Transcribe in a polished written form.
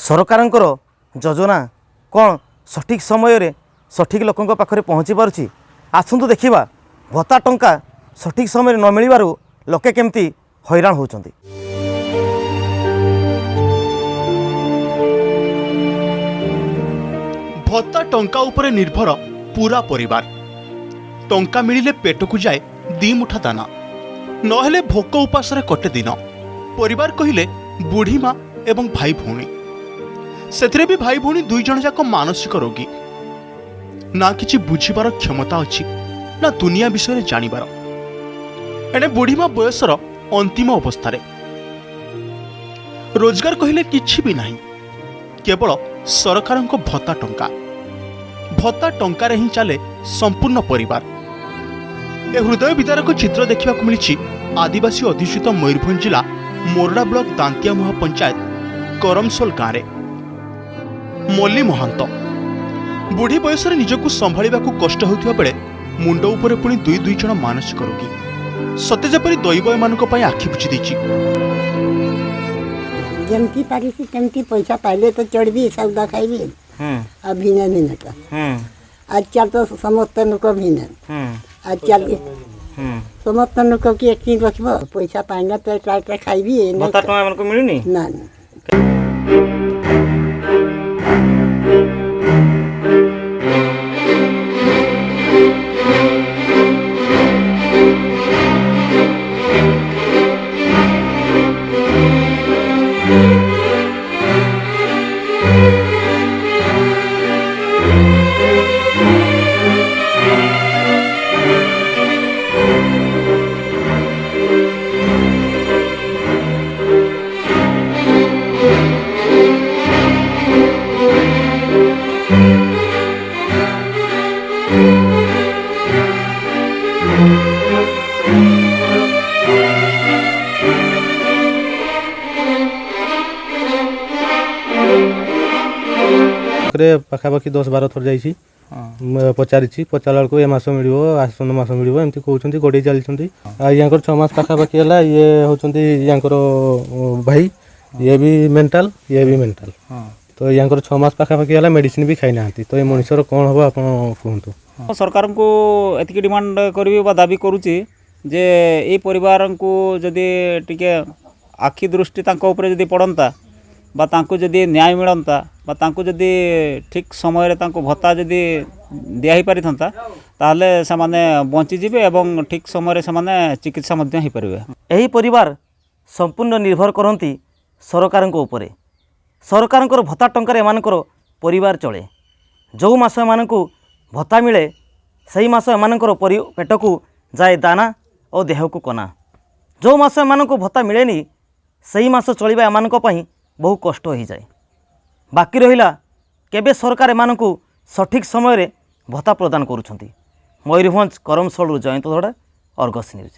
सरकारंकर योजना कौन सठिक समय सठिक लोकों पाखे पहुँची पारुछि। आसंतु देखिबा भत्ता टंका सठिक समय न मिलबारु लोके केमती हैरान होउछंती। भत्ता टंका उपरे निर्भर पूरा परिवार। टंका मिलिले पेट को जाए दी मुठा दाना, नहेले भोक उपास कटे दिन। परिवार कहिले बुढ़ी माँ एवं भाई भौणी, सेथिरे भी भाई भौणी दुई जन जाक मानसिक रोगी। ना किछि बुझिबार क्षमता अछि ना दुनिया विषय जानिबार। एने बुढ़ी माँ बयसर अंतिम अवस्था। रोजगार कहिले किछि भी नाही, केवल सरकारंको भत्ता टंका। भत्ता टंकार ही चले संपूर्ण परिवार। ए हृदय विदारक चित्र देखा मिली आदिवासी अधिष्ठित मयूरभंज जिला मोरडा ब्लॉक दांतिया मुहा पंचायत करमसोल गाँव में। मल्ली महांत बुढ़ी बयस निजक संभाळा कष्ट होता बेले मुंड उपरे पुणी दुई दुई जन मानसिक रोगी। सते जेपरि दैव एमानक पई आखि बुझी देछि। जमती पारिसी तमती पैसा पाइले तो चढ़बी सौदा खाइबी। अभी नहीं आजकल तो समस्त लोक भिन्न। आजकल समस्त लोक की एक चीज रखब पैसा पाइना तो ट्राक्टर खाइबी। भत्ता टंका हमको मिलुनी ना पाखापाखि 10-12 थर जाइए पचारि पचारा ए मास मिल आसन मास मिल एमती कहते गड़े चलती। या 6 मास पाखापाखि है ये होती या भाई ये भी मेंटाल ये भी मेंटाल। तो या 6 मास पाखापाखि है मेडिसिन भी खाई ना। तो ये मनुष्यर कौन हम आप कहतु। सरकार को एतिकी डिमांड करी दाबी करुच्ची जे ये परिवार को जदि टिके आखि दृष्टि जदि पड़ता बा तांको जदि न्याय मिलता बा तांको जदि ठीक समय तांको भत्ता जदि दिया ही पारि था ताहले से माने बंची जिबे एवं ठीक समय से माने चिकित्सा मध्य ही परिबे। एही परिवार संपूर्ण निर्भर करती सरकारंको उपरे। सरकारंकर भत्ता टंकार एमानकर परिवार चले। जो मास एमानकु भत्ता मिले सही मास एमानकर पेट को जाए दाना और देह को कना। जो मास एमानकु भत्ता मिलेनी सही मास चलिबा एमानक पई बहु कष्ट हो जाए। बाकी रहिला केबे सरकार एमानकु सठिक समय भत्ता प्रदान करुछंती। मयूरभंज करमसोल जयंत धड़ा, अर्गस न्यूज।